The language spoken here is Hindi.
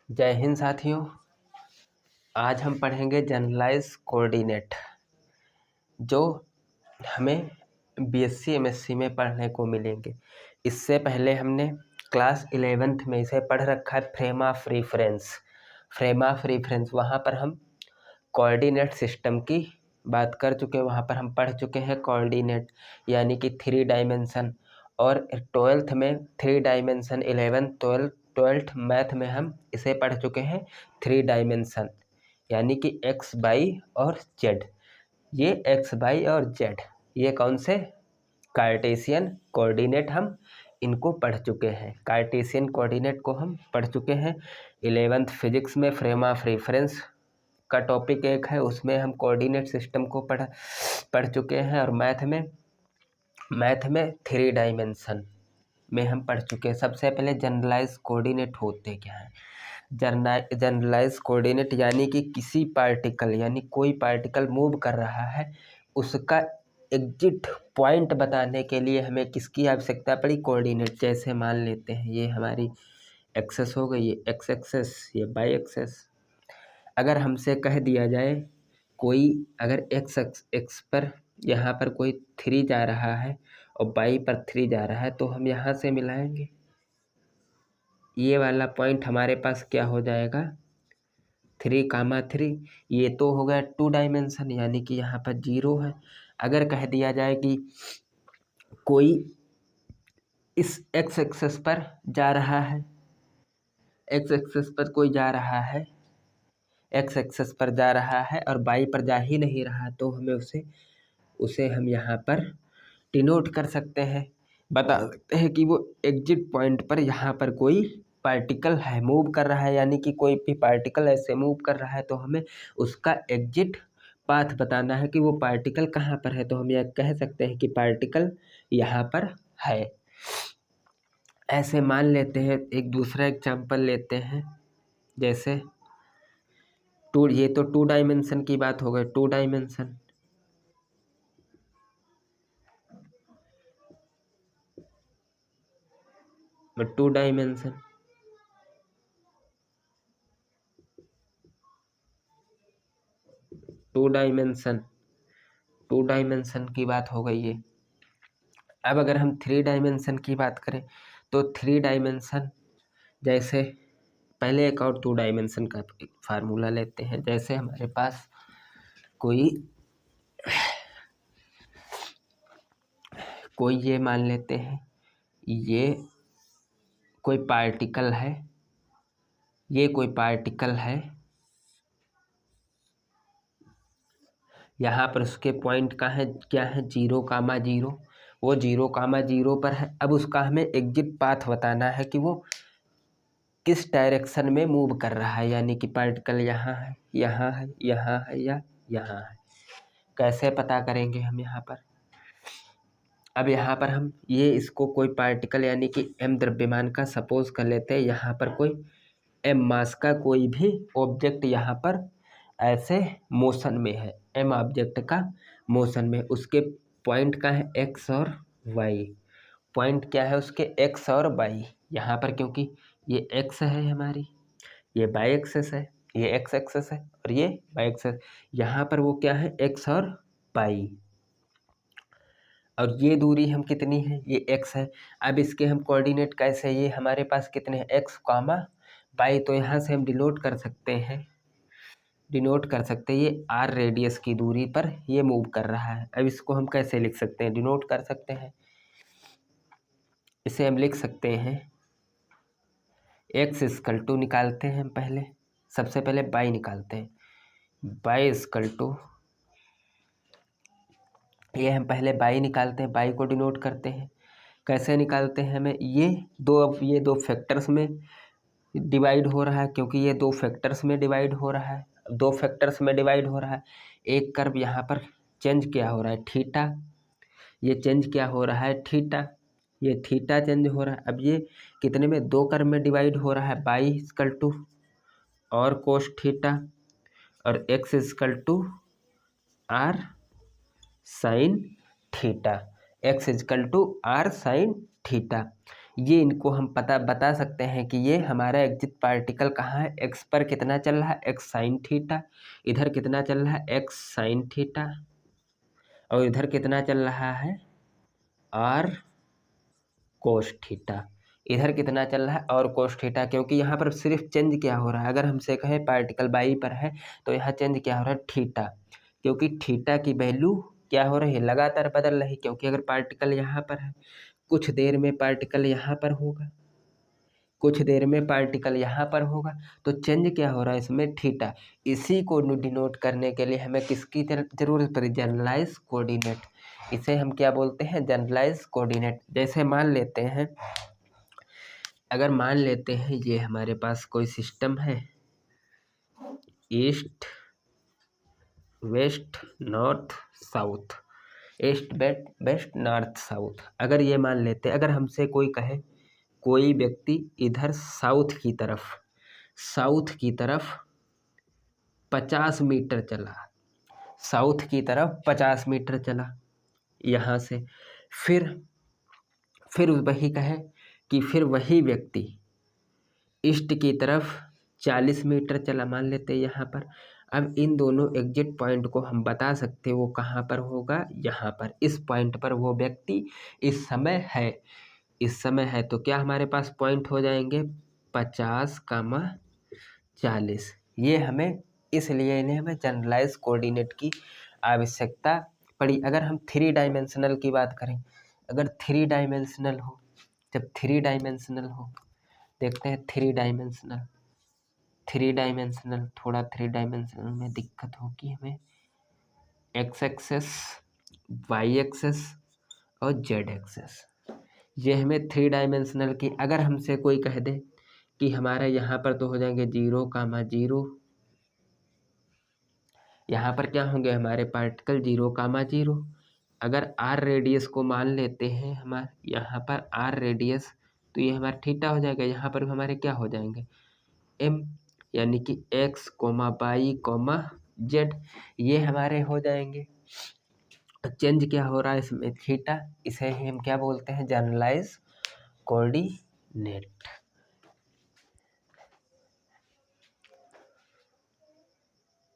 जय हिंद साथियों। आज हम पढ़ेंगे जनरलाइज कोऑर्डिनेट, जो हमें बीएससी एमएससी में पढ़ने को मिलेंगे। इससे पहले हमने क्लास 11th में इसे पढ़ रखा है, frame of reference. Frame of reference वहाँ पर हम कोऑर्डिनेट सिस्टम की बात कर चुके हैं, वहाँ पर हम पढ़ चुके हैं कोऑर्डिनेट यानी कि 3 डायमेंशन। और 12th में 3 डायमेंशन, 11th 12th मैथ में हम इसे पढ़ चुके हैं 3 डायमेंशन यानी कि एक्स वाई और जेड। ये एक्स वाई और जेड ये कौन से कार्टेशियन कोऑर्डिनेट हम इनको पढ़ चुके हैं। कार्टेशियन कोऑर्डिनेट को हम पढ़ चुके हैं 11th फिजिक्स में। फ्रेम ऑफ रेफरेंस का टॉपिक एक है, उसमें हम कोऑर्डिनेट सिस्टम को पढ़ चुके हैं। और मैथ में 3 डायमेंशन में हम पढ़ चुके हैं। सबसे पहले जनरलाइज कोऑर्डिनेट होते क्या है। जनरलाइज कोऑर्डिनेट यानी कि किसी पार्टिकल यानी कोई पार्टिकल मूव कर रहा है, उसका एग्जिट पॉइंट बताने के लिए हमें किसकी आवश्यकता पड़ी, कोऑर्डिनेट। जैसे मान लेते हैं ये हमारी एक्सेस हो गई, ये एक्स एक्सेस, ये वाई एक्सेस। अगर हमसे कह दिया जाए कोई अगर एक्स पर यहाँ पर कोई 3 जा रहा है और वाई पर 3 जा रहा है, तो हम यहाँ से मिलाएंगे। ये वाला पॉइंट हमारे पास क्या हो जाएगा, 3,3। ये तो हो गया 2 डायमेंशन यानी कि यहाँ पर 0 है। अगर कह दिया जाए कि कोई इस एक्स एक्सेस पर जा रहा है, एक्स एक्सेस पर कोई जा रहा है, एक्स एक्सेस पर जा रहा है और वाई पर जा ही नहीं रहा, तो हमें उसे हम यहाँ पर डिनोट कर सकते हैं, बता सकते हैं कि वो एग्जिट पॉइंट पर यहाँ पर कोई पार्टिकल है, मूव कर रहा है। यानी कि कोई भी पार्टिकल ऐसे मूव कर रहा है तो हमें उसका एग्जिट पाथ बताना है कि वो पार्टिकल कहाँ पर है। तो हम यह कह सकते हैं कि पार्टिकल यहाँ पर है। ऐसे मान लेते हैं, एक दूसरा एग्जाम्पल लेते हैं। जैसे ये तो 2 डायमेंशन की बात हो गई, 2 dimension. Two dimension two dimension की बात हो गई है। अब अगर हम 3 डायमेंशन की बात करें तो 3 डायमेंशन, जैसे पहले एक और 2 डायमेंशन का फार्मूला लेते हैं। जैसे हमारे पास कोई ये मान लेते हैं, ये कोई पार्टिकल है, ये कोई पार्टिकल है, यहाँ पर उसके पॉइंट का है क्या है, 0,0। वो 0,0 पर है। अब उसका हमें एग्जिट पाथ बताना है कि वो किस डायरेक्शन में मूव कर रहा है, यानी कि पार्टिकल यहाँ है, यहाँ है, यहाँ है या यहाँ है। कैसे पता करेंगे हम यहाँ पर। अब यहाँ पर हम इसको कोई पार्टिकल यानी कि m द्रव्यमान का सपोज कर लेते हैं। यहाँ पर कोई m मास का कोई भी ऑब्जेक्ट यहाँ पर ऐसे मोशन में है, m ऑब्जेक्ट का मोशन में, उसके पॉइंट का है x और y। पॉइंट क्या है उसके, x और y। यहाँ पर क्योंकि ये x है हमारी, ये y एक्सेस है, ये x एक्सेस है और ये y एक्सेस। यहाँ पर वो क्या है, x और y। और ये दूरी हम कितनी है, ये x है। अब इसके हम कोऑर्डिनेट कैसे, ये हमारे पास कितने हैं, x, y। तो यहाँ से हम डिनोट कर सकते हैं ये r रेडियस की दूरी पर ये मूव कर रहा है। अब इसको हम कैसे लिख सकते हैं, डिनोट कर सकते हैं। इसे हम लिख सकते हैं x इक्वल टू, निकालते हैं हम पहले, सबसे पहले y निकालते हैं। y इक्वल टू, ये हम पहले y निकालते हैं, y को डिनोट करते हैं। कैसे निकालते हैं हमें, ये दो फैक्टर्स में डिवाइड हो रहा है, क्योंकि ये 2 फैक्टर्स में डिवाइड हो रहा है। 2 फैक्टर्स में डिवाइड हो रहा है। एक कर्व यहाँ पर चेंज क्या हो रहा है, थीटा। ये चेंज क्या हो रहा है, थीटा। ये थीटा चेंज हो रहा है। अब ये कितने में, 2 कर्व में डिवाइड हो रहा है। y इक्वल टू और कोस थीटा और x equal to r sine theta. x equal to r sine theta. ये इनको हम बता सकते हैं कि ये हमारा एग्जिट पार्टिकल कहाँ है, एक्स पर कितना चल रहा है, एक्स साइन थीटा, इधर कितना चल रहा है, एक्स साइन थीटा, और इधर कितना चल रहा है, आर कोस थीटा, इधर कितना चल रहा है और कोस थीटा। क्योंकि यहाँ पर सिर्फ चेंज क्या हो रहा है, अगर हमसे कहें पार्टिकल बाई पर है तो यहाँ चेंज क्या हो रहा है, थीटा, क्योंकि थीटा की वैल्यू क्या हो रही है, लगातार बदल रही। क्योंकि अगर पार्टिकल यहाँ पर है, कुछ देर में पार्टिकल यहाँ पर होगा, कुछ देर में पार्टिकल यहाँ पर होगा, तो चेंज क्या हो रहा है इसमें, थीटा। इसी को डिनोट करने के लिए हमें किसकी जरूरत पड़ी, जनरलाइज कोऑर्डिनेट। इसे हम क्या बोलते हैं, जनरलाइज कोऑर्डिनेट। जैसे मान लेते हैं, अगर मान लेते हैं ये हमारे पास कोई सिस्टम है, east west north south, east west north south. अगर ये मान लेते हैं, अगर हमसे कोई कहे, कोई व्यक्ति इधर साउथ की तरफ 50 मीटर चला, साउथ की तरफ 50 मीटर चला यहाँ से, फिर वही कहे कि फिर वही व्यक्ति ईस्ट की तरफ 40 मीटर चला, मान लेते हैं यहाँ पर। अब इन दोनों एग्जिट पॉइंट को हम बता सकते हैं वो कहाँ पर होगा, यहाँ पर, इस पॉइंट पर वो व्यक्ति इस समय है। तो क्या हमारे पास पॉइंट हो जाएंगे, 50, 40। ये हमें इसलिए इन्हें हमें जनरलाइज कोऑर्डिनेट की आवश्यकता पड़ी। अगर हम 3 डायमेंशनल की बात करें, अगर 3 डायमेंशनल हो, जब 3 डायमेंशनल हो, देखते हैं 3 डायमेंशनल थोड़ा 3 डायमेंशनल में दिक्कत होगी हमें, एक्स एक्सेस, वाई एक्सेस और जेड एक्सेस। ये हमें 3 डायमेंशनल की, अगर हमसे कोई कह दे कि हमारा यहाँ पर तो हो जाएंगे 0, 0, यहाँ पर क्या होंगे हमारे पार्टिकल 0, 0। अगर आर रेडियस को मान लेते हैं हमारे यहाँ पर आर रेडियस, तो ये हमारा थीटा हो जाएगा। यहाँ पर हमारे क्या हो जाएंगे, एम, यानी कि x comma y comma z, ये हमारे हो जाएंगे। चेंज क्या हो रहा है इसमें, थीटा। इसे ही हम क्या बोलते हैं, जनरलाइज कोऑर्डिनेट।